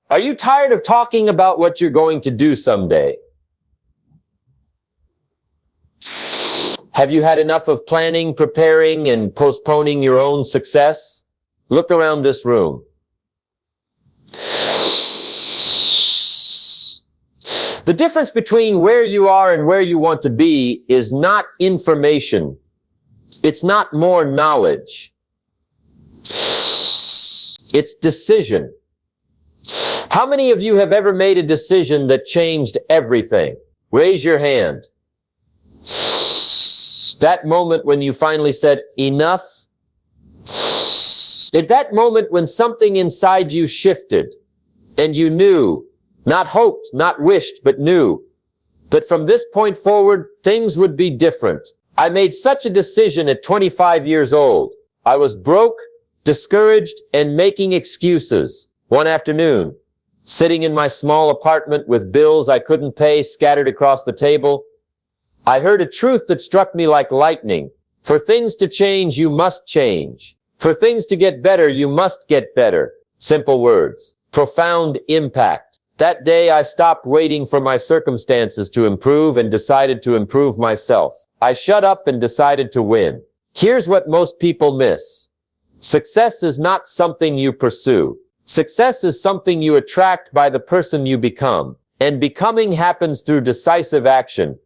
Are you tired of talking about what you're going to do someday? Have you had enough of planning, preparing, and postponing your own success? Look around this room. The difference between where you are and where you want to be is not information. It's not more knowledge. It's decision. How many of you have ever made a decision that changed everything? Raise your hand. That moment when you finally said, enough. At that moment when something inside you shifted and you knew, not hoped, not wished, but knew that from this point forward, things would be different. I made such a decision at 25 years old. I was broke, discouraged, and making excuses. One afternoon, sitting in my small apartment with bills I couldn't pay scattered across the table, I heard a truth that struck me like lightning. For things to change, you must change. For things to get better, you must get better. Simple words. Profound impact. That day, I stopped waiting for my circumstances to improve and decided to improve myself. I shut up and decided to win. Here's what most people miss. Success is not something you pursue. Success is something you attract by the person you become. And becoming happens through decisive action,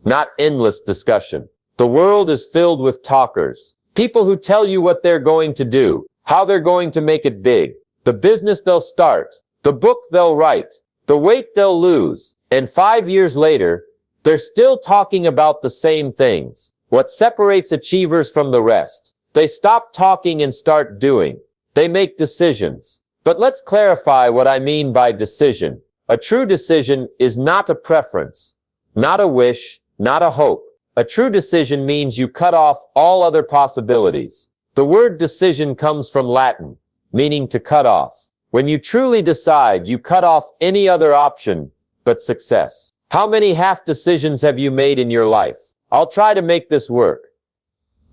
not endless discussion. The world is filled with talkers. People who tell you what they're going to do, how they're going to make it big, the business they'll start, the book they'll write, the weight they'll lose. And 5 years later, they're still talking about the same things. What separates achievers from the rest? They stop talking and start doing. They make decisions. But let's clarify what I mean by decision. A true decision is not a preference, not a wish, not a hope. A true decision means you cut off all other possibilities. The word decision comes from Latin, meaning to cut off. When you truly decide, you cut off any other option but success. How many half decisions have you made in your life? I'll try to make this work.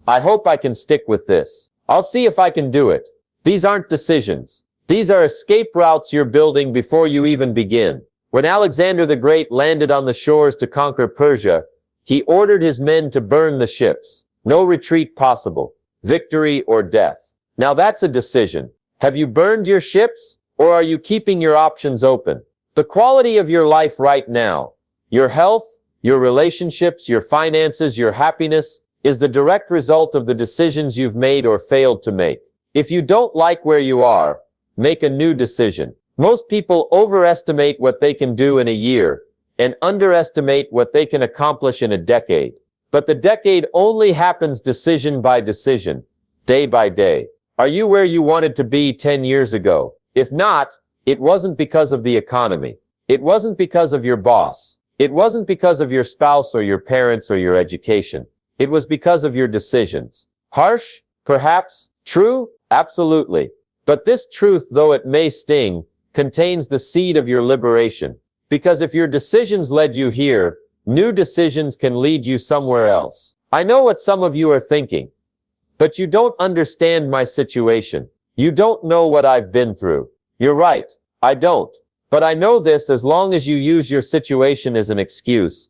I hope I can stick with this. I'll see if I can do it. These aren't decisions. These are escape routes you're building before you even begin. When Alexander the Great landed on the shores to conquer Persia, he ordered his men to burn the ships. No retreat possible. Victory or death. Now that's a decision. Have you burned your ships, or are you keeping your options open? The quality of your life right now, your health, your relationships, your finances, your happiness, is the direct result of the decisions you've made or failed to make. If you don't like where you are, make a new decision. Most people overestimate what they can do in a year and underestimate what they can accomplish in a decade. But the decade only happens decision by decision, day by day. Are you where you wanted to be 10 years ago? If not, it wasn't because of the economy. It wasn't because of your boss. It wasn't because of your spouse or your parents or your education. It was because of your decisions. Harsh? Perhaps. True? Absolutely. But this truth, though it may sting, contains the seed of your liberation. Because if your decisions led you here, new decisions can lead you somewhere else. I know what some of you are thinking. But you don't understand my situation. You don't know what I've been through. You're right. I don't. But I know this: as long as you use your situation as an excuse,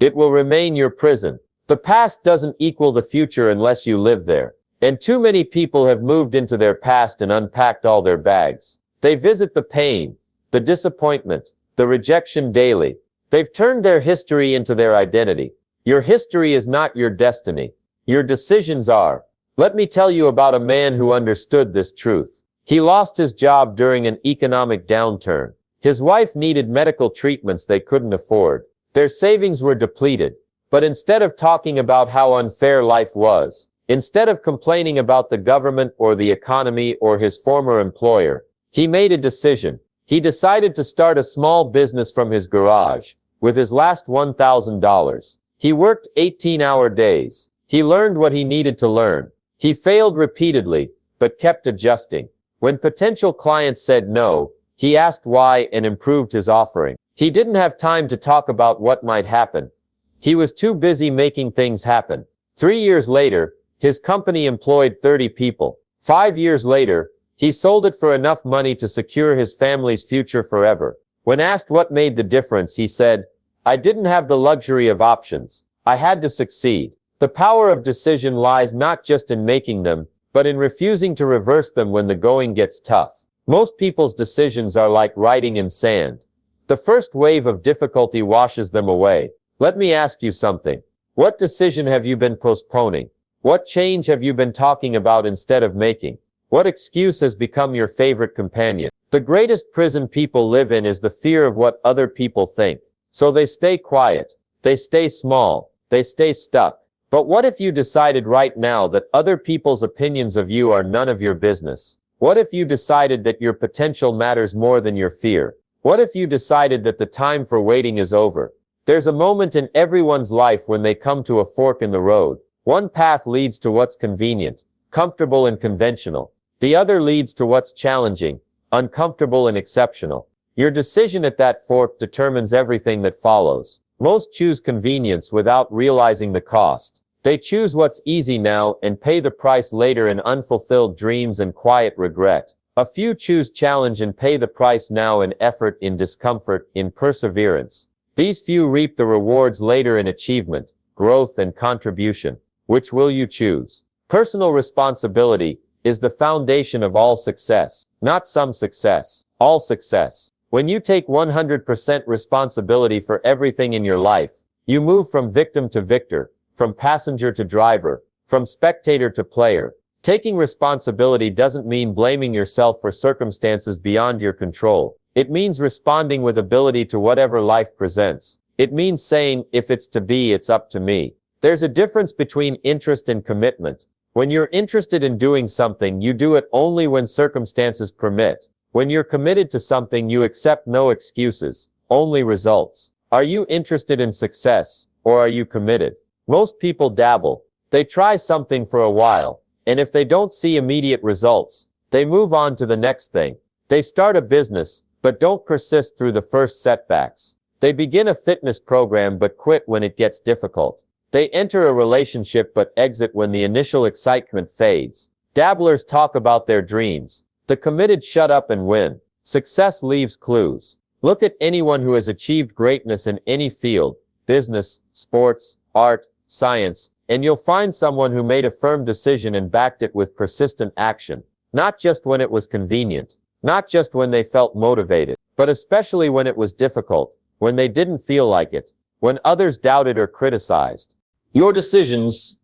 it will remain your prison. The past doesn't equal the future unless you live there. And too many people have moved into their past and unpacked all their bags. They visit the pain, the disappointment, the rejection daily. They've turned their history into their identity. Your history is not your destiny. Your decisions are. Let me tell you about a man who understood this truth. He lost his job during an economic downturn. His wife needed medical treatments they couldn't afford. Their savings were depleted. But instead of talking about how unfair life was, instead of complaining about the government or the economy or his former employer, he made a decision. He decided to start a small business from his garage with his last $1,000. He worked 18-hour days. He learned what he needed to learn. He failed repeatedly, but kept adjusting. When potential clients said no, he asked why and improved his offering. He didn't have time to talk about what might happen. He was too busy making things happen. 3 years later, his company employed 30 people. 5 years later, He sold it for enough money to secure his family's future forever. When asked what made the difference, he said, "I didn't have the luxury of options. I had to succeed." The power of decision lies not just in making them, but in refusing to reverse them when the going gets tough. Most people's decisions are like writing in sand. The first wave of difficulty washes them away. Let me ask you something. What decision have you been postponing? What change have you been talking about instead of making? What excuse has become your favorite companion? The greatest prison people live in is the fear of what other people think. So they stay quiet. They stay small. They stay stuck. But what if you decided right now that other people's opinions of you are none of your business? What if you decided that your potential matters more than your fear? What if you decided that the time for waiting is over? There's a moment in everyone's life when they come to a fork in the road. One path leads to what's convenient, comfortable and conventional. The other leads to what's challenging, uncomfortable and exceptional. Your decision at that fork determines everything that follows. Most choose convenience without realizing the cost. They choose what's easy now and pay the price later in unfulfilled dreams and quiet regret. A few choose challenge and pay the price now in effort, in discomfort, in perseverance. These few reap the rewards later in achievement, growth and contribution. Which will you choose? Personal responsibility is the foundation of all success. Not some success, all success. When you take 100% responsibility for everything in your life, you move from victim to victor, from passenger to driver, from spectator to player. Taking responsibility doesn't mean blaming yourself for circumstances beyond your control. It means responding with ability to whatever life presents. It means saying, if it's to be, it's up to me. There's a difference between interest and commitment. When you're interested in doing something, you do it only when circumstances permit. When you're committed to something, you accept no excuses, only results. Are you interested in success, or are you committed? Most people dabble. They try something for a while, and if they don't see immediate results, they move on to the next thing. They start a business, but don't persist through the first setbacks. They begin a fitness program but quit when it gets difficult. They enter a relationship but exit when the initial excitement fades. Dabblers talk about their dreams. The committed shut up and win. Success leaves clues. Look at anyone who has achieved greatness in any field, business, sports, art, science, and you'll find someone who made a firm decision and backed it with persistent action. Not just when it was convenient. Not just when they felt motivated, but especially when it was difficult, when they didn't feel like it, when others doubted or criticized. Your decisions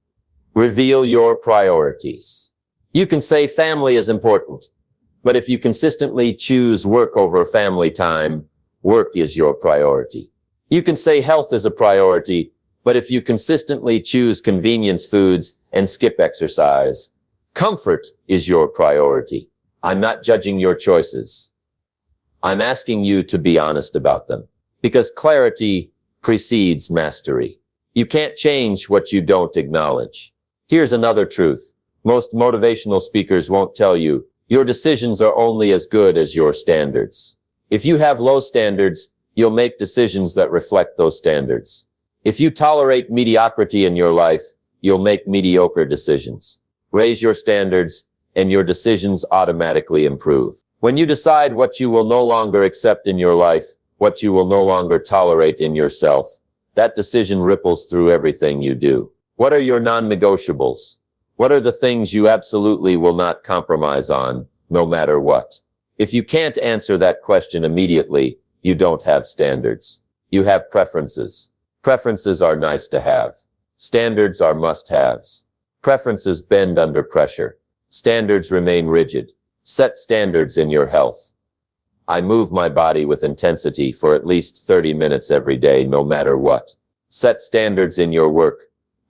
reveal your priorities. You can say family is important, but if you consistently choose work over family time, work is your priority. You can say health is a priority, but if you consistently choose convenience foods and skip exercise, comfort is your priority. I'm not judging your choices. I'm asking you to be honest about them, because clarity precedes mastery. You can't change what you don't acknowledge. Here's another truth. Most motivational speakers won't tell you, your decisions are only as good as your standards. If you have low standards, you'll make decisions that reflect those standards. If you tolerate mediocrity in your life, you'll make mediocre decisions. Raise your standards, and your decisions automatically improve. When you decide what you will no longer accept in your life, what you will no longer tolerate in yourself, that decision ripples through everything you do. What are your non-negotiables? What are the things you absolutely will not compromise on, no matter what? If you can't answer that question immediately, you don't have standards. You have preferences. Preferences are nice to have. Standards are must-haves. Preferences bend under pressure. Standards remain rigid. Set standards in your health. I move my body with intensity for at least 30 minutes every day, no matter what. Set standards in your work.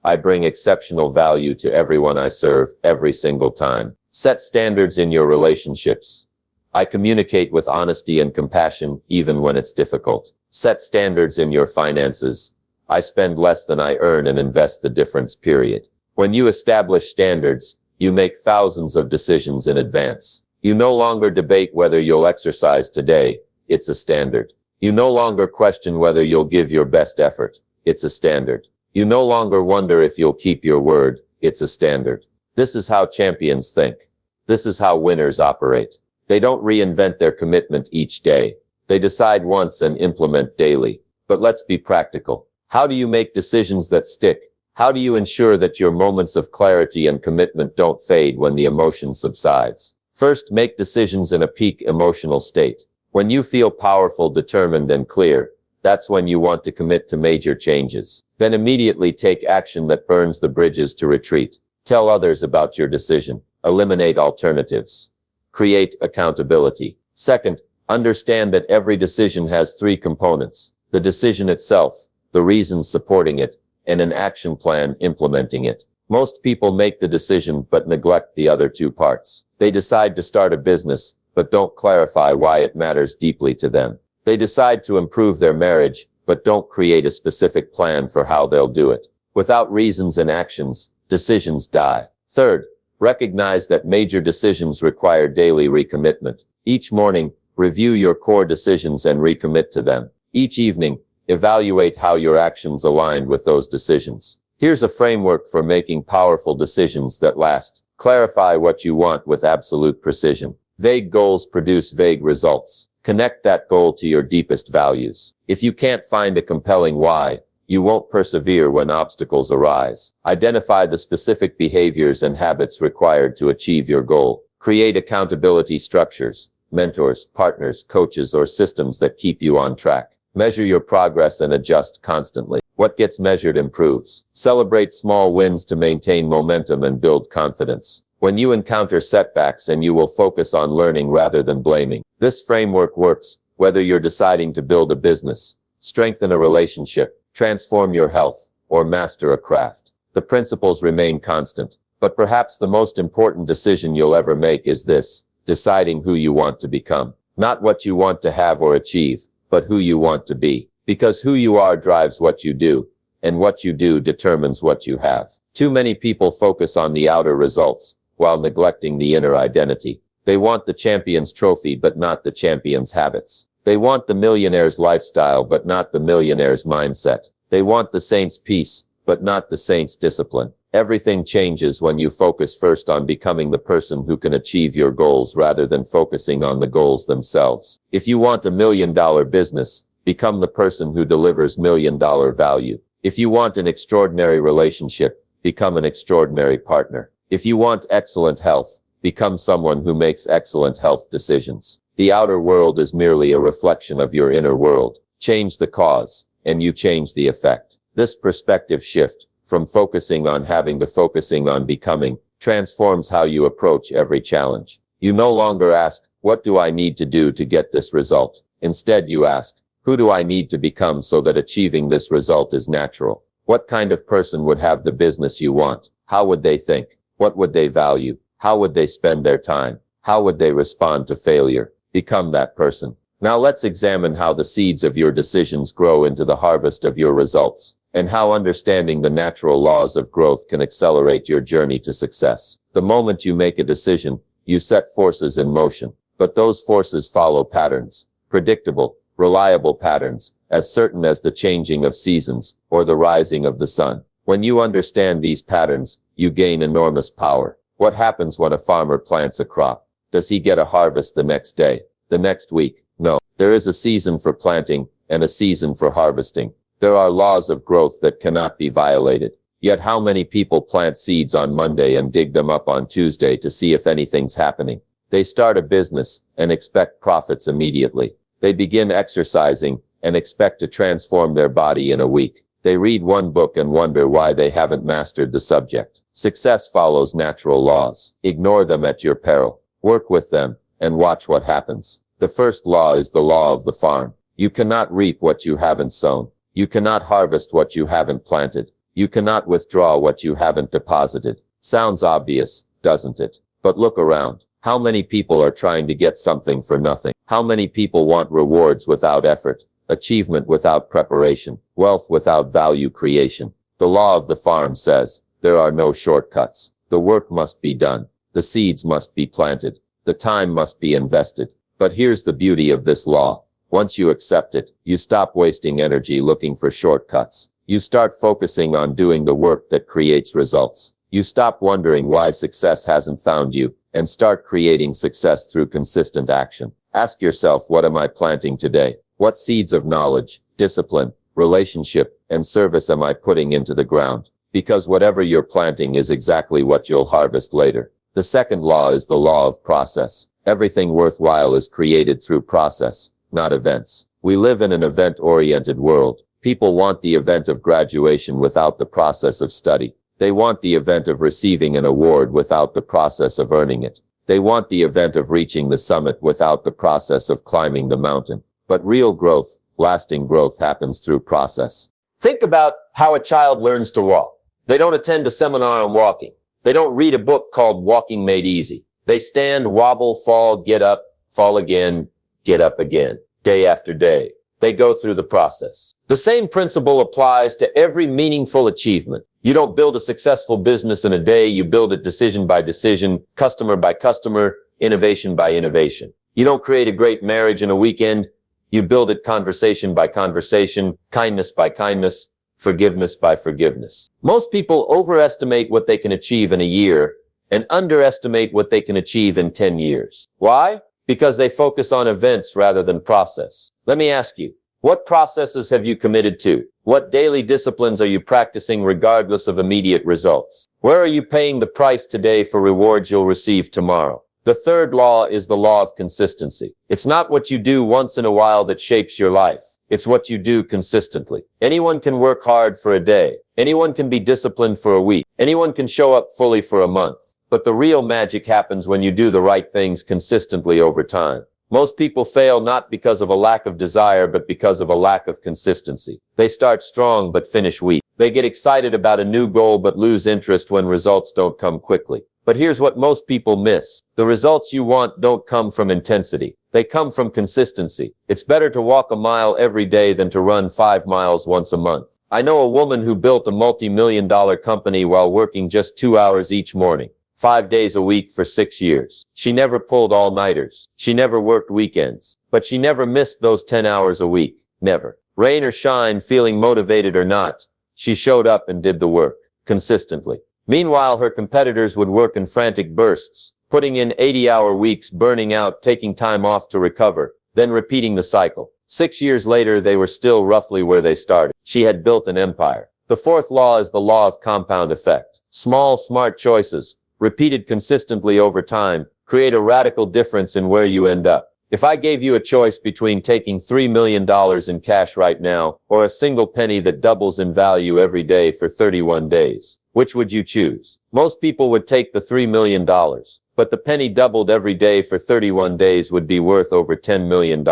I bring exceptional value to everyone I serve every single time. Set standards in your relationships. I communicate with honesty and compassion even when it's difficult. Set standards in your finances. I spend less than I earn and invest the difference, period. When you establish standards, you make thousands of decisions in advance. You no longer debate whether you'll exercise today. It's a standard. You no longer question whether you'll give your best effort. It's a standard. You no longer wonder if you'll keep your word. It's a standard. This is how champions think. This is how winners operate. They don't reinvent their commitment each day. They decide once and implement daily. But let's be practical. How do you make decisions that stick? How do you ensure that your moments of clarity and commitment don't fade when the emotion subsides? First, make decisions in a peak emotional state. When you feel powerful, determined, and clear, that's when you want to commit to major changes. Then immediately take action that burns the bridges to retreat. Tell others about your decision. Eliminate alternatives. Create accountability. Second, understand that every decision has three components: the decision itself, the reasons supporting it, and an action plan implementing it. Most people make the decision but neglect the other two parts. They decide to start a business, but don't clarify why it matters deeply to them. They decide to improve their marriage, but don't create a specific plan for how they'll do it. Without reasons and actions, decisions die. Third, recognize that major decisions require daily recommitment. Each morning, review your core decisions and recommit to them. Each evening, evaluate how your actions aligned with those decisions. Here's a framework for making powerful decisions that last. Clarify what you want with absolute precision. Vague goals produce vague results. Connect that goal to your deepest values. If you can't find a compelling why, you won't persevere when obstacles arise. Identify the specific behaviors and habits required to achieve your goal. Create accountability structures, mentors, partners, coaches, or systems that keep you on track. Measure your progress and adjust constantly. What gets measured improves. Celebrate small wins to maintain momentum and build confidence. When you encounter setbacks, and you will focus on learning rather than blaming. This framework works whether you're deciding to build a business, strengthen a relationship, transform your health, or master a craft. The principles remain constant, but perhaps the most important decision you'll ever make is this: deciding who you want to become. Not what you want to have or achieve, but who you want to be. Because who you are drives what you do, and what you do determines what you have. Too many people focus on the outer results, while neglecting the inner identity. They want the champion's trophy but not the champion's habits. They want the millionaire's lifestyle but not the millionaire's mindset. They want the saint's peace but not the saint's discipline. Everything changes when you focus first on becoming the person who can achieve your goals rather than focusing on the goals themselves. If you want a $1 million business, become the person who delivers $1 million value. If you want an extraordinary relationship, become an extraordinary partner. If you want excellent health, become someone who makes excellent health decisions. The outer world is merely a reflection of your inner world. Change the cause, and you change the effect. This perspective shift, from focusing on having to focusing on becoming, transforms how you approach every challenge. You no longer ask, what do I need to do to get this result? Instead, you ask, who do I need to become so that achieving this result is natural? What kind of person would have the business you want? How would they think? What would they value? How would they spend their time? How would they respond to failure? Become that person. Now let's examine how the seeds of your decisions grow into the harvest of your results, and how understanding the natural laws of growth can accelerate your journey to success. The moment you make a decision, you set forces in motion, but those forces follow patterns, predictable, reliable patterns, as certain as the changing of seasons or the rising of the sun. When you understand these patterns, you gain enormous power. What happens when a farmer plants a crop? Does he get a harvest the next day? The next week? No. There is a season for planting and a season for harvesting. There are laws of growth that cannot be violated. Yet how many people plant seeds on Monday and dig them up on Tuesday to see if anything's happening? They start a business and expect profits immediately. They begin exercising and expect to transform their body in a week. They read one book and wonder why they haven't mastered the subject. Success follows natural laws. Ignore them at your peril. Work with them and watch what happens. The first law is the law of the farm. You cannot reap what you haven't sown. You cannot harvest what you haven't planted. You cannot withdraw what you haven't deposited. Sounds obvious, doesn't it? But look around. How many people are trying to get something for nothing? How many people want rewards without effort, achievement without preparation, wealth without value creation? The law of the farm says, there are no shortcuts. The work must be done. The seeds must be planted. The time must be invested. But here's the beauty of this law. Once you accept it, you stop wasting energy looking for shortcuts. You start focusing on doing the work that creates results. You stop wondering why success hasn't found you, and start creating success through consistent action. Ask yourself, what am I planting today? What seeds of knowledge, discipline, relationship, and service am I putting into the ground? Because whatever you're planting is exactly what you'll harvest later. The second law is the law of process. Everything worthwhile is created through process, not events. We live in an event-oriented world. People want the event of graduation without the process of study. They want the event of receiving an award without the process of earning it. They want the event of reaching the summit without the process of climbing the mountain. But real growth, lasting growth, happens through process. Think about how a child learns to walk. They don't attend a seminar on walking. They don't read a book called Walking Made Easy. They stand, wobble, fall, get up, fall again, get up again, day after day. They go through the process. The same principle applies to every meaningful achievement. You don't build a successful business in a day. You build it decision by decision, customer by customer, innovation by innovation. You don't create a great marriage in a weekend. You build it conversation by conversation, kindness by kindness, forgiveness by forgiveness. Most people overestimate what they can achieve in a year and underestimate what they can achieve in 10 years. Why? Because they focus on events rather than process. Let me ask you, what processes have you committed to? What daily disciplines are you practicing regardless of immediate results? Where are you paying the price today for rewards you'll receive tomorrow? The third law is the law of consistency. It's not what you do once in a while that shapes your life. It's what you do consistently. Anyone can work hard for a day. Anyone can be disciplined for a week. Anyone can show up fully for a month. But the real magic happens when you do the right things consistently over time. Most people fail not because of a lack of desire, but because of a lack of consistency. They start strong but finish weak. They get excited about a new goal but lose interest when results don't come quickly. But here's what most people miss. The results you want don't come from intensity. They come from consistency. It's better to walk a mile every day than to run 5 miles once a month. I know a woman who built a multi-million-dollar company while working just 2 hours each morning, 5 days a week for 6 years. She never pulled all-nighters. She never worked weekends. But she never missed those 10 hours a week. Never. Rain or shine, feeling motivated or not, she showed up and did the work. Consistently. Meanwhile, her competitors would work in frantic bursts, putting in 80-hour weeks, burning out, taking time off to recover, then repeating the cycle. 6 years later, they were still roughly where they started. She had built an empire. The fourth law is the law of compound effect. Small, smart choices, repeated consistently over time, create a radical difference in where you end up. If I gave you a choice between taking $3 million in cash right now or a single penny that doubles in value every day for 31 days, which would you choose? Most people would take the $3 million, but the penny doubled every day for 31 days would be worth over $10 million.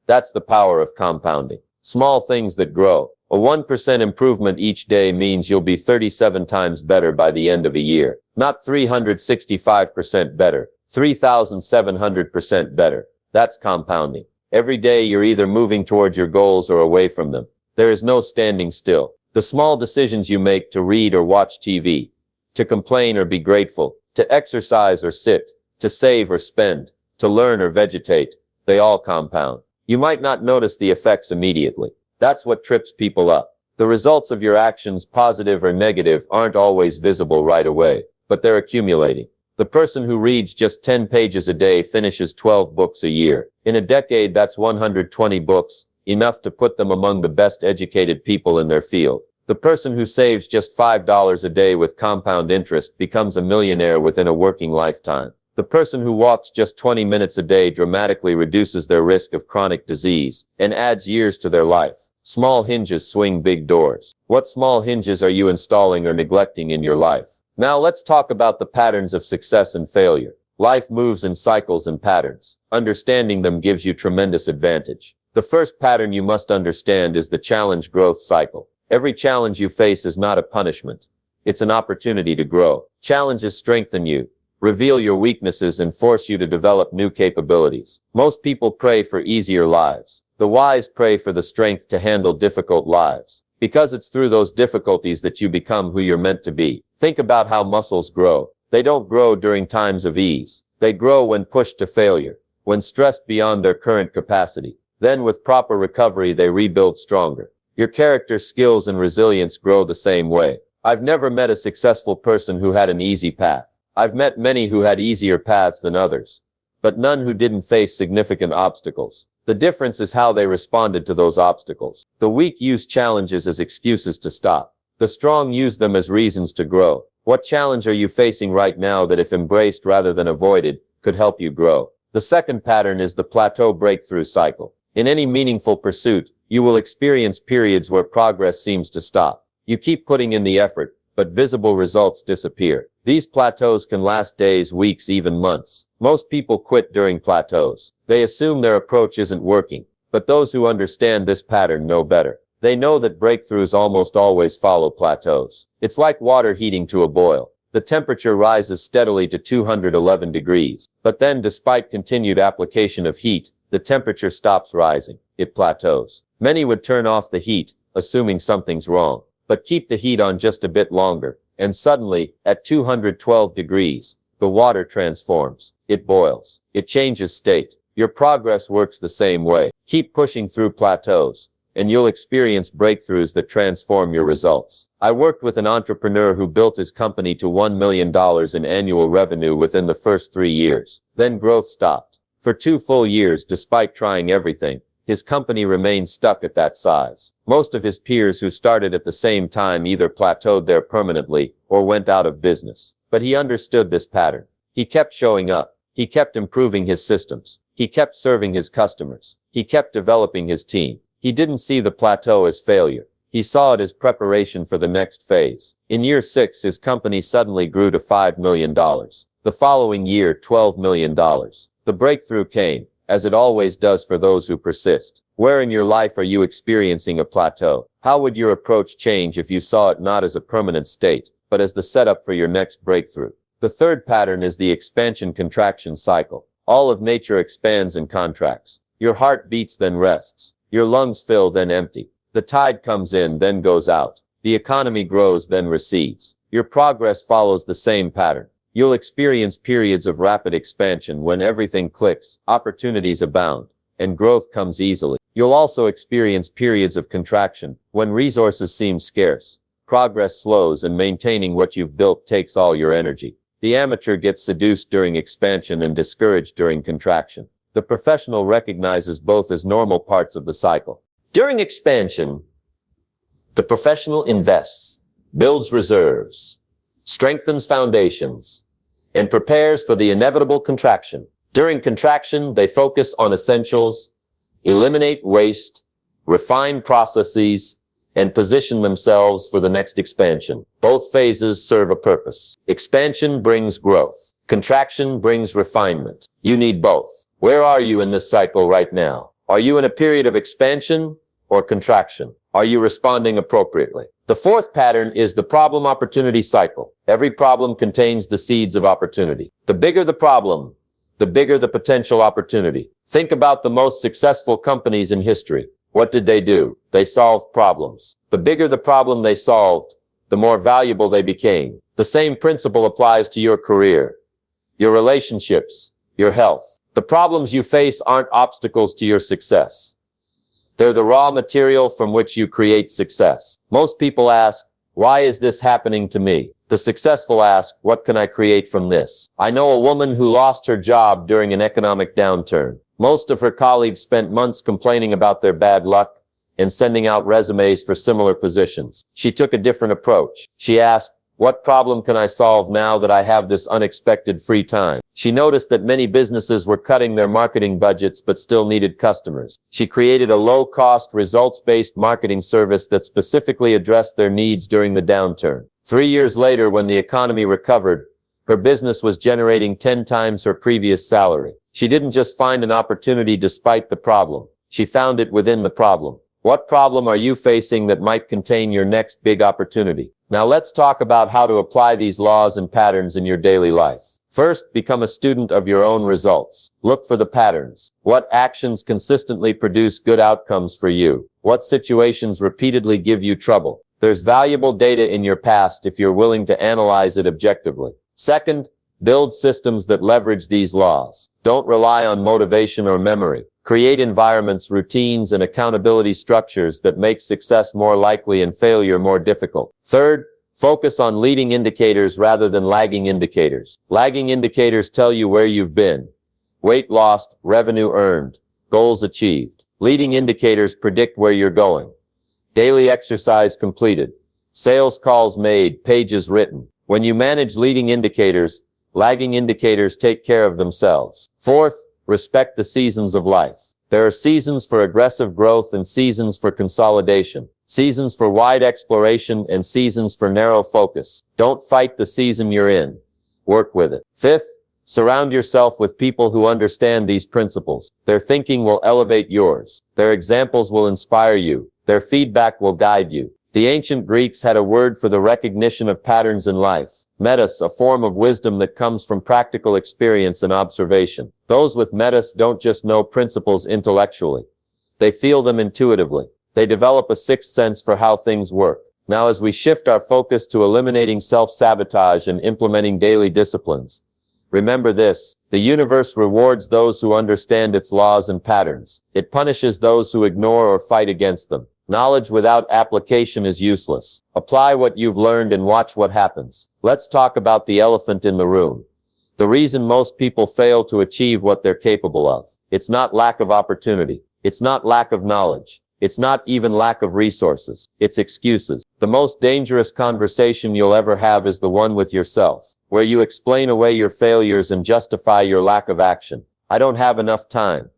That's the power of compounding. Small things that grow. A 1% improvement each day means you'll be 37 times better by the end of a year. Not 365% better, 3,700% better. That's compounding. Every day you're either moving toward your goals or away from them. There is no standing still. The small decisions you make to read or watch TV, to complain or be grateful, to exercise or sit, to save or spend, to learn or vegetate, they all compound. You might not notice the effects immediately. That's what trips people up. The results of your actions, positive or negative, aren't always visible right away, but they're accumulating. The person who reads just 10 pages a day finishes 12 books a year. In a decade, that's 120 books, enough to put them among the best educated people in their field. The person who saves just $5 a day with compound interest becomes a millionaire within a working lifetime. The person who walks just 20 minutes a day dramatically reduces their risk of chronic disease and adds years to their life. Small hinges swing big doors. What small hinges are you installing or neglecting in your life? Now let's talk about the patterns of success and failure. Life moves in cycles and patterns. Understanding them gives you tremendous advantage. The first pattern you must understand is the challenge growth cycle. Every challenge you face is not a punishment. It's an opportunity to grow. Challenges strengthen you, reveal your weaknesses, and force you to develop new capabilities. Most people pray for easier lives. The wise pray for the strength to handle difficult lives. Because it's through those difficulties that you become who you're meant to be. Think about how muscles grow. They don't grow during times of ease. They grow when pushed to failure, when stressed beyond their current capacity. Then with proper recovery, they rebuild stronger. Your character, skills, and resilience grow the same way. I've never met a successful person who had an easy path. I've met many who had easier paths than others, but none who didn't face significant obstacles. The difference is how they responded to those obstacles. The weak use challenges as excuses to stop. The strong use them as reasons to grow. What challenge are you facing right now that, if embraced rather than avoided, could help you grow? The second pattern is the plateau breakthrough cycle. In any meaningful pursuit, you will experience periods where progress seems to stop. You keep putting in the effort, but visible results disappear. These plateaus can last days, weeks, even months. Most people quit during plateaus. They assume their approach isn't working. But those who understand this pattern know better. They know that breakthroughs almost always follow plateaus. It's like water heating to a boil. The temperature rises steadily to 211 degrees. But then, despite continued application of heat, the temperature stops rising. It plateaus. Many would turn off the heat, assuming something's wrong. But keep the heat on just a bit longer, and suddenly, at 212 degrees, the water transforms. It boils. It changes state. Your progress works the same way. Keep pushing through plateaus, and you'll experience breakthroughs that transform your results. I worked with an entrepreneur who built his company to $1 million in annual revenue within the first 3 years. Then growth stopped. For 2 full years, despite trying everything, his company remained stuck at that size. Most of his peers who started at the same time either plateaued there permanently or went out of business. But he understood this pattern. He kept showing up. He kept improving his systems. He kept serving his customers. He kept developing his team. He didn't see the plateau as failure. He saw it as preparation for the next phase. In year 6, his company suddenly grew to $5 million. The following year, $12 million. The breakthrough came, as it always does for those who persist. Where in your life are you experiencing a plateau? How would your approach change if you saw it not as a permanent state, but as the setup for your next breakthrough? The third pattern is the expansion-contraction cycle. All of nature expands and contracts. Your heart beats, then rests. Your lungs fill, then empty. The tide comes in, then goes out. The economy grows, then recedes. Your progress follows the same pattern. You'll experience periods of rapid expansion when everything clicks, opportunities abound, and growth comes easily. You'll also experience periods of contraction when resources seem scarce. Progress slows, and maintaining what you've built takes all your energy. The amateur gets seduced during expansion and discouraged during contraction. The professional recognizes both as normal parts of the cycle. During expansion, the professional invests, builds reserves, strengthens foundations, and prepares for the inevitable contraction. During contraction, they focus on essentials, eliminate waste, refine processes, and position themselves for the next expansion. Both phases serve a purpose. Expansion brings growth. Contraction brings refinement. You need both. Where are you in this cycle right now? Are you in a period of expansion or contraction? Are you responding appropriately? The fourth pattern is the problem-opportunity cycle. Every problem contains the seeds of opportunity. The bigger the problem, the bigger the potential opportunity. Think about the most successful companies in history. What did they do? They solved problems. The bigger the problem they solved, the more valuable they became. The same principle applies to your career, your relationships, your health. The problems you face aren't obstacles to your success. They're the raw material from which you create success. Most people ask, why is this happening to me? The successful ask, what can I create from this? I know a woman who lost her job during an economic downturn. Most of her colleagues spent months complaining about their bad luck and sending out resumes for similar positions. She took a different approach. She asked, what problem can I solve now that I have this unexpected free time? She noticed that many businesses were cutting their marketing budgets but still needed customers. She created a low-cost, results-based marketing service that specifically addressed their needs during the downturn. 3 years later, when the economy recovered, her business was generating 10 times her previous salary. She didn't just find an opportunity despite the problem. She found it within the problem. What problem are you facing that might contain your next big opportunity? Now let's talk about how to apply these laws and patterns in your daily life. First, become a student of your own results. Look for the patterns. What actions consistently produce good outcomes for you? What situations repeatedly give you trouble? There's valuable data in your past if you're willing to analyze it objectively. Second, build systems that leverage these laws. Don't rely on motivation or memory. Create environments, routines, and accountability structures that make success more likely and failure more difficult. Third, Focus on leading indicators rather than lagging indicators. Lagging indicators tell you where you've been. Weight lost, revenue earned, goals achieved. Leading indicators predict where you're going. Daily exercise completed. Sales calls made, pages written. When you manage leading indicators, lagging indicators take care of themselves. Fourth, respect the seasons of life. There are seasons for aggressive growth and seasons for consolidation. Seasons for wide exploration and seasons for narrow focus. Don't fight the season you're in. Work with it. Fifth, surround yourself with people who understand these principles. Their thinking will elevate yours. Their examples will inspire you. Their feedback will guide you. The ancient Greeks had a word for the recognition of patterns in life. Metis, a form of wisdom that comes from practical experience and observation. Those with metis don't just know principles intellectually. They feel them intuitively. They develop a sixth sense for how things work. Now, as we shift our focus to eliminating self-sabotage and implementing daily disciplines, remember this: the universe rewards those who understand its laws and patterns. It punishes those who ignore or fight against them. Knowledge without application is useless. Apply what you've learned and watch what happens. Let's talk about the elephant in the room. The reason most people fail to achieve what they're capable of. It's not lack of opportunity. It's not lack of knowledge. It's not even lack of resources. It's excuses. The most dangerous conversation you'll ever have is the one with yourself, where you explain away your failures and justify your lack of action. I don't have enough time.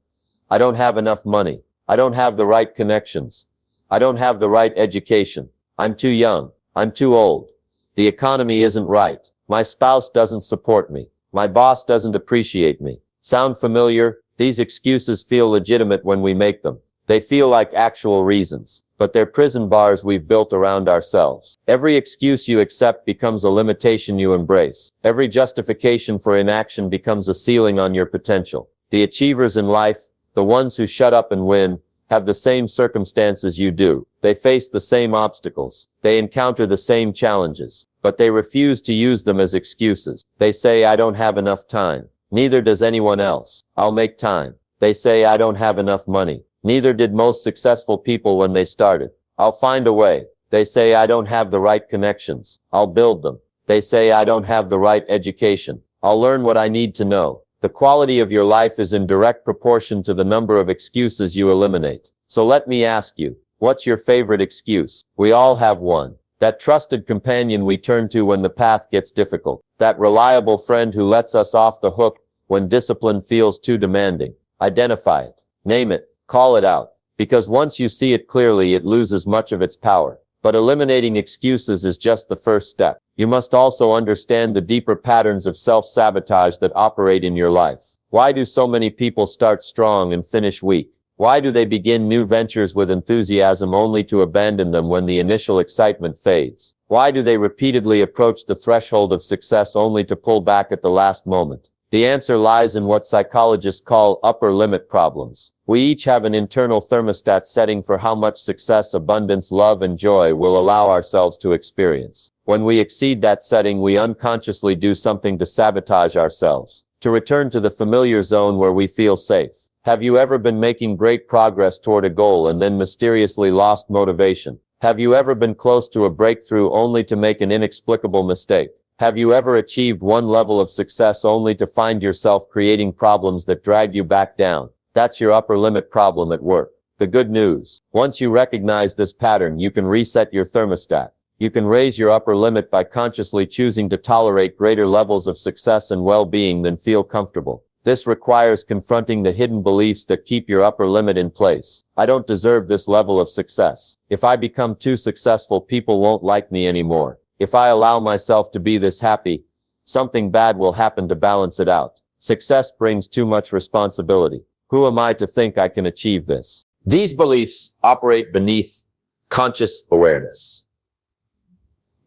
I don't have enough money. I don't have the right connections. I don't have the right education. I'm too young. I'm too old. The economy isn't right. My spouse doesn't support me. My boss doesn't appreciate me. Sound familiar? These excuses feel legitimate when we make them. They feel like actual reasons, but they're prison bars we've built around ourselves. Every excuse you accept becomes a limitation you embrace. Every justification for inaction becomes a ceiling on your potential. The achievers in life, the ones who shut up and win, have the same circumstances you do. They face the same obstacles. They encounter the same challenges, but they refuse to use them as excuses. They say, I don't have enough time. Neither does anyone else. I'll make time. They say, I don't have enough money. Neither did most successful people when they started. I'll find a way. They say, I don't have the right connections. I'll build them. They say, I don't have the right education. I'll learn what I need to know. The quality of your life is in direct proportion to the number of excuses you eliminate. So let me ask you, what's your favorite excuse? We all have one. That trusted companion we turn to when the path gets difficult. That reliable friend who lets us off the hook when discipline feels too demanding. Identify it. Name it. Call it out. Because once you see it clearly, it loses much of its power. But eliminating excuses is just the first step. You must also understand the deeper patterns of self-sabotage that operate in your life. Why do so many people start strong and finish weak? Why do they begin new ventures with enthusiasm only to abandon them when the initial excitement fades? Why do they repeatedly approach the threshold of success only to pull back at the last moment? The answer lies in what psychologists call upper limit problems. We each have an internal thermostat setting for how much success, abundance, love, and joy we'll allow ourselves to experience. When we exceed that setting, we unconsciously do something to sabotage ourselves, to return to the familiar zone where we feel safe. Have you ever been making great progress toward a goal and then mysteriously lost motivation? Have you ever been close to a breakthrough only to make an inexplicable mistake? Have you ever achieved one level of success only to find yourself creating problems that drag you back down? That's your upper limit problem at work. The good news: once you recognize this pattern, you can reset your thermostat. You can raise your upper limit by consciously choosing to tolerate greater levels of success and well-being than feel comfortable. This requires confronting the hidden beliefs that keep your upper limit in place. I don't deserve this level of success. If I become too successful, people won't like me anymore. If I allow myself to be this happy, something bad will happen to balance it out. Success brings too much responsibility. Who am I to think I can achieve this? These beliefs operate beneath conscious awareness.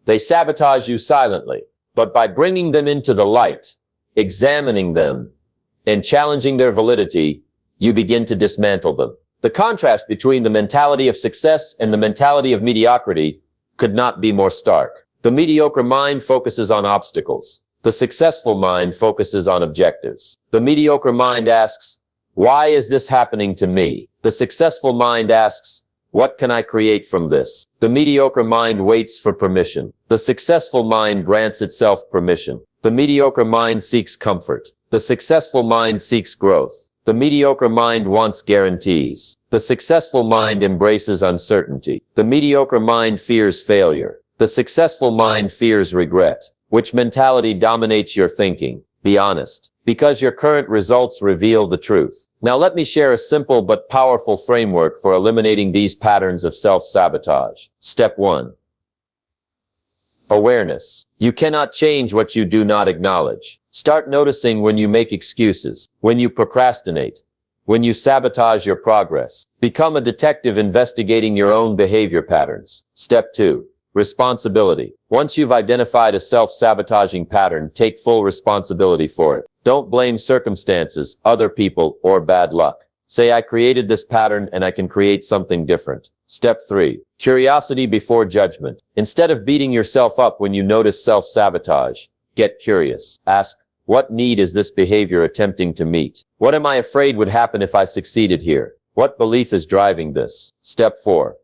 They sabotage you silently, but by bringing them into the light, examining them, and challenging their validity, you begin to dismantle them. The contrast between the mentality of success and the mentality of mediocrity could not be more stark. The mediocre mind focuses on obstacles. The successful mind focuses on objectives. The mediocre mind asks, why is this happening to me? The successful mind asks, What can I create from this? The mediocre mind waits for permission. The successful mind grants itself permission. The mediocre mind seeks comfort. The successful mind seeks growth. The mediocre mind wants guarantees. The successful mind embraces uncertainty. The mediocre mind fears failure. The successful mind fears regret. Which mentality dominates your thinking? Be honest, because your current results reveal the truth. Now let me share a simple but powerful framework for eliminating these patterns of self-sabotage. Step 1. Awareness. You cannot change what you do not acknowledge. Start noticing when you make excuses, when you procrastinate, when you sabotage your progress. Become a detective investigating your own behavior patterns. Step 2. Responsibility. Once you've identified a self-sabotaging pattern, take full responsibility for it. Don't blame circumstances, other people, or bad luck. Say, I created this pattern and I can create something different. Step 3. Curiosity before judgment. Instead of beating yourself up when you notice self-sabotage, get curious. Ask, what need is this behavior attempting to meet? What am I afraid would happen if I succeeded here? What belief is driving this? Step 4.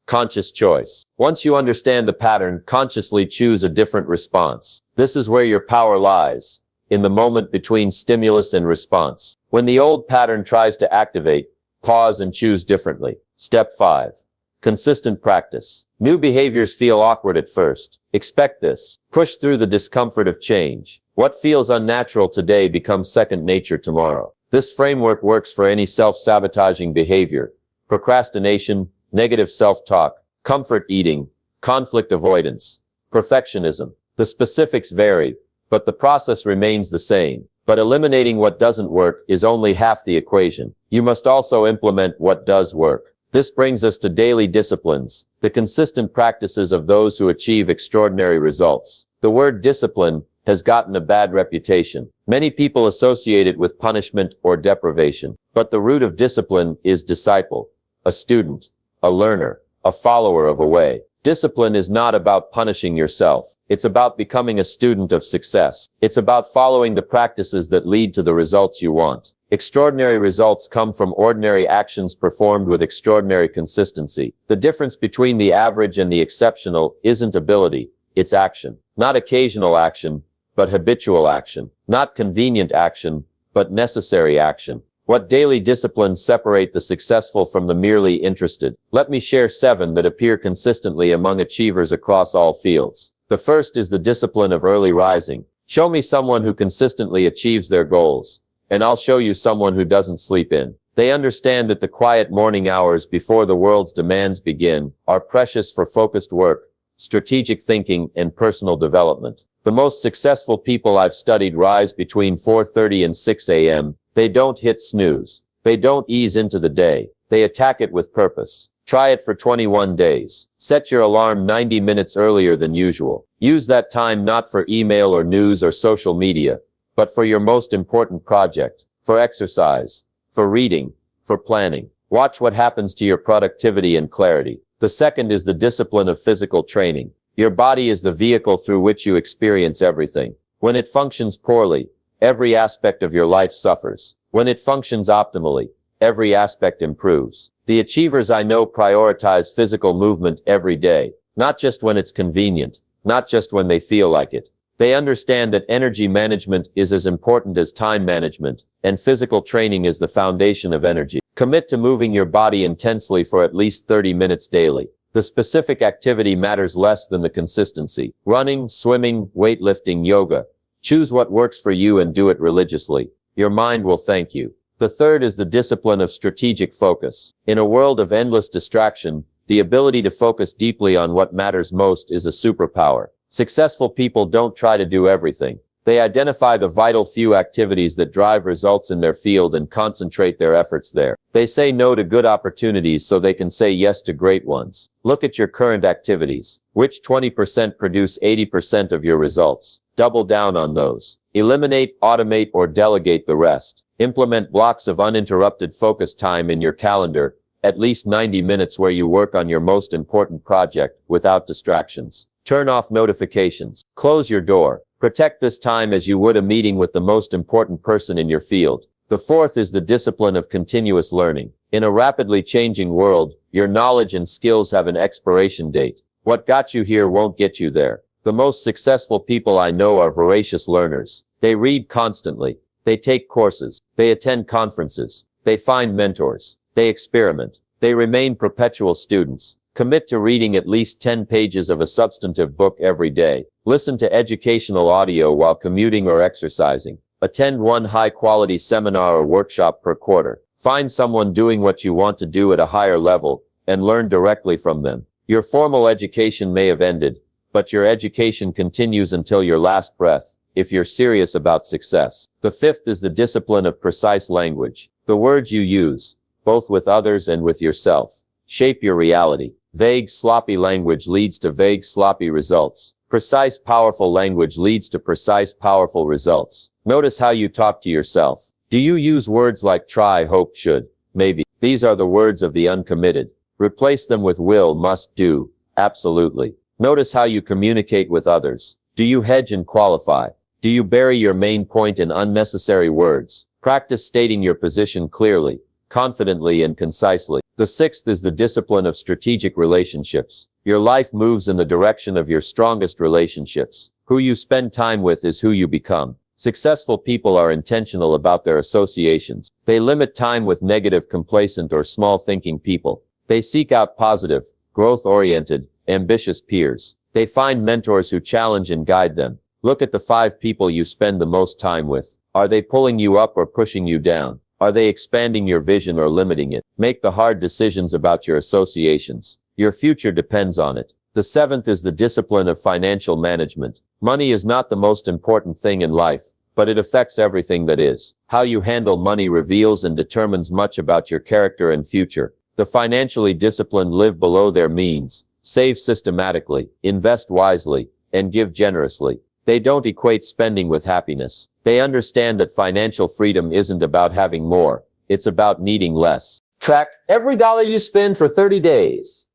Conscious choice. Once you understand the pattern, consciously choose a different response. This is where your power lies, in the moment between stimulus and response. When the old pattern tries to activate, pause and choose differently. Step 5. Consistent practice. New behaviors feel awkward at first. Expect this. Push through the discomfort of change. What feels unnatural today becomes second nature tomorrow. This framework works for any self-sabotaging behavior: procrastination, negative self-talk, comfort eating, conflict avoidance, perfectionism. The specifics vary, but the process remains the same. But eliminating what doesn't work is only half the equation. You must also implement what does work. This brings us to daily disciplines, the consistent practices of those who achieve extraordinary results. The word discipline has gotten a bad reputation. Many people associate it with punishment or deprivation. But the root of discipline is disciple, a student, a learner, a follower of a way. Discipline is not about punishing yourself. It's about becoming a student of success. It's about following the practices that lead to the results you want. Extraordinary results come from ordinary actions performed with extraordinary consistency. The difference between the average and the exceptional isn't ability, it's action. Not occasional action, but habitual action. Not convenient action, but necessary action. What daily disciplines separate the successful from the merely interested? Let me share 7 that appear consistently among achievers across all fields. The first is the discipline of early rising. Show me someone who consistently achieves their goals, and I'll show you someone who doesn't sleep in. They understand that the quiet morning hours before the world's demands begin are precious for focused work, strategic thinking, and personal development. The most successful people I've studied rise between 4:30 and 6 a.m. They don't hit snooze. They don't ease into the day. They attack it with purpose. Try it for 21 days. Set your alarm 90 minutes earlier than usual. Use that time not for email or news or social media, but for your most important project, for exercise, for reading, for planning. Watch what happens to your productivity and clarity. The second is the discipline of physical training. Your body is the vehicle through which you experience everything. When it functions poorly, every aspect of your life suffers. When it functions optimally, every aspect improves. The achievers I know prioritize physical movement every day, not just when it's convenient, not just when they feel like it. They understand that energy management is as important as time management, and physical training is the foundation of energy. Commit to moving your body intensely for at least 30 minutes daily. The specific activity matters less than the consistency. Running, swimming, weightlifting, yoga. Choose what works for you and do it religiously. Your mind will thank you. The third is the discipline of strategic focus. In a world of endless distraction, the ability to focus deeply on what matters most is a superpower. Successful people don't try to do everything. They identify the vital few activities that drive results in their field and concentrate their efforts there. They say no to good opportunities so they can say yes to great ones. Look at your current activities. Which 20% produce 80% of your results? Double down on those. Eliminate, automate, or delegate the rest. Implement blocks of uninterrupted focus time in your calendar, at least 90 minutes where you work on your most important project without distractions. Turn off notifications. Close your door. Protect this time as you would a meeting with the most important person in your field. The fourth is the discipline of continuous learning. In a rapidly changing world, your knowledge and skills have an expiration date. What got you here won't get you there. The most successful people I know are voracious learners. They read constantly. They take courses. They attend conferences. They find mentors. They experiment. They remain perpetual students. Commit to reading at least 10 pages of a substantive book every day. Listen to educational audio while commuting or exercising. Attend one high-quality seminar or workshop per quarter. Find someone doing what you want to do at a higher level and learn directly from them. Your formal education may have ended, but your education continues until your last breath, if you're serious about success. The fifth is the discipline of precise language. The words you use, both with others and with yourself, shape your reality. Vague, sloppy language leads to vague, sloppy results. Precise, powerful language leads to precise, powerful results. Notice how you talk to yourself. Do you use words like try, hope, should, maybe? These are the words of the uncommitted. Replace them with will, must, do, absolutely. Notice how you communicate with others. Do you hedge and qualify? Do you bury your main point in unnecessary words? Practice stating your position clearly, confidently, and concisely. The sixth is the discipline of strategic relationships. Your life moves in the direction of your strongest relationships. Who you spend time with is who you become. Successful people are intentional about their associations. They limit time with negative, complacent, or small-thinking people. They seek out positive, growth-oriented, ambitious peers. They find mentors who challenge and guide them. Look at the 5 people you spend the most time with. Are they pulling you up or pushing you down? Are they expanding your vision or limiting it? Make the hard decisions about your associations. Your future depends on it. The seventh is the discipline of financial management. Money is not the most important thing in life, but it affects everything that is. How you handle money reveals and determines much about your character and future. The financially disciplined live below their means, save systematically, invest wisely, and give generously. They don't equate spending with happiness. They understand that financial freedom isn't about having more, it's about needing less. Track every dollar you spend for 30 days.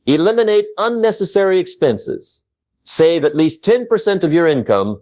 Eliminate unnecessary expenses. Save at least 10% of your income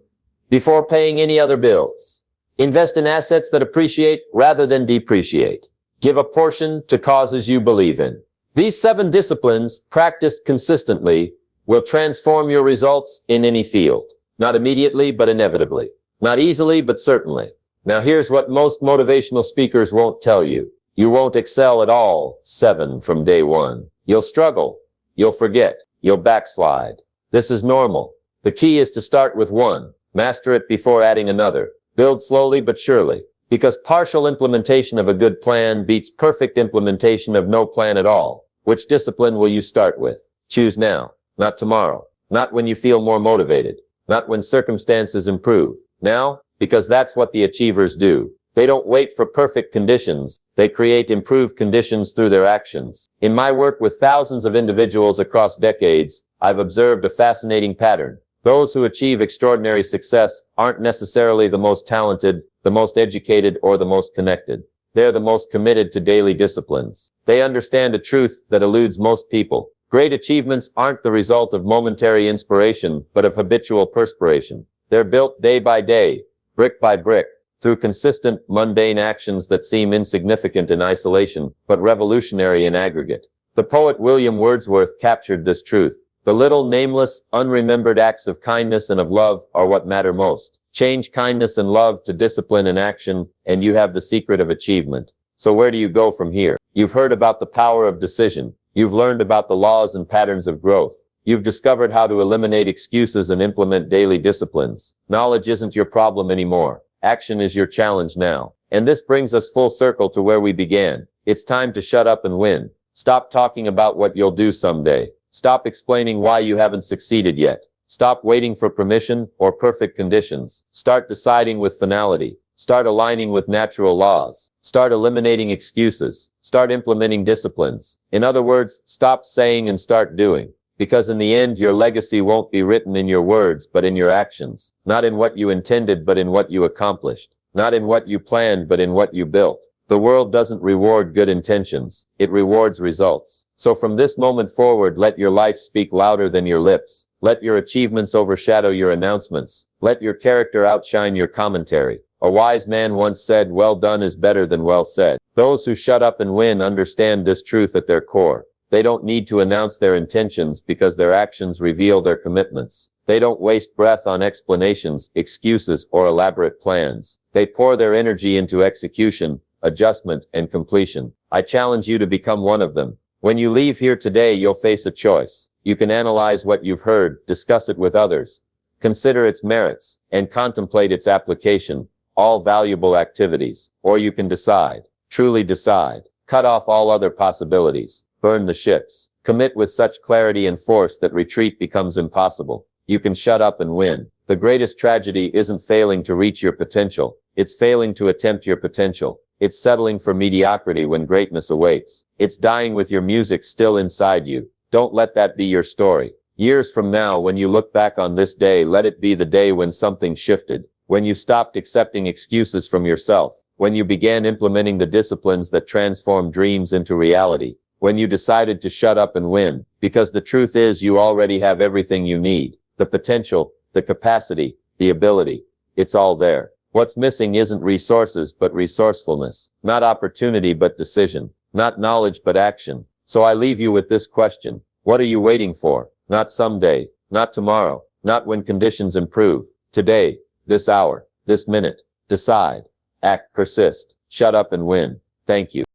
before paying any other bills. Invest in assets that appreciate rather than depreciate. Give a portion to causes you believe in. These 7 disciplines, practiced consistently, will transform your results in any field. Not immediately, but inevitably. Not easily, but certainly. Now here's what most motivational speakers won't tell you. You won't excel at all 7 from day 1. You'll struggle. You'll forget. You'll backslide. This is normal. The key is to start with 1. Master it before adding another. Build slowly but surely. Because partial implementation of a good plan beats perfect implementation of no plan at all. Which discipline will you start with? Choose now. Not tomorrow. Not when you feel more motivated. Not when circumstances improve. Now, because that's what the achievers do. They don't wait for perfect conditions. They create improved conditions through their actions. In my work with thousands of individuals across decades, I've observed a fascinating pattern. Those who achieve extraordinary success aren't necessarily the most talented, the most educated, or the most connected. They're the most committed to daily disciplines. They understand a truth that eludes most people. Great achievements aren't the result of momentary inspiration, but of habitual perspiration. They're built day by day, brick by brick, through consistent, mundane actions that seem insignificant in isolation, but revolutionary in aggregate. The poet William Wordsworth captured this truth. The little, nameless, unremembered acts of kindness and of love are what matter most. Change kindness and love to discipline and action, and you have the secret of achievement. So where do you go from here? You've heard about the power of decision. You've learned about the laws and patterns of growth. You've discovered how to eliminate excuses and implement daily disciplines. Knowledge isn't your problem anymore. Action is your challenge now. And this brings us full circle to where we began. It's time to shut up and win. Stop talking about what you'll do someday. Stop explaining why you haven't succeeded yet. Stop waiting for permission or perfect conditions. Start deciding with finality. Start aligning with natural laws. Start eliminating excuses. Start implementing disciplines. In other words, stop saying and start doing. Because in the end, your legacy won't be written in your words, but in your actions. Not in what you intended, but in what you accomplished. Not in what you planned, but in what you built. The world doesn't reward good intentions. It rewards results. So from this moment forward, let your life speak louder than your lips. Let your achievements overshadow your announcements. Let your character outshine your commentary. A wise man once said, well done is better than well said. Those who shut up and win understand this truth at their core. They don't need to announce their intentions because their actions reveal their commitments. They don't waste breath on explanations, excuses, or elaborate plans. They pour their energy into execution, adjustment, and completion. I challenge you to become one of them. When you leave here today, you'll face a choice. You can analyze what you've heard, discuss it with others, consider its merits, and contemplate its application, all valuable activities. Or you can decide, truly decide, cut off all other possibilities, burn the ships, commit with such clarity and force that retreat becomes impossible. You can shut up and win. The greatest tragedy isn't failing to reach your potential. It's failing to attempt your potential. It's settling for mediocrity when greatness awaits. It's dying with your music still inside you. Don't let that be your story. Years from now, when you look back on this day, let it be the day when something shifted, when you stopped accepting excuses from yourself, when you began implementing the disciplines that transform dreams into reality, when you decided to shut up and win, because the truth is you already have everything you need. The potential, the capacity, the ability. It's all there. What's missing isn't resources but resourcefulness. Not opportunity but decision. Not knowledge but action. So I leave you with this question. What are you waiting for? Not someday. Not tomorrow. Not when conditions improve. Today. This hour. This minute. Decide. Act. Persist. Shut up and win. Thank you.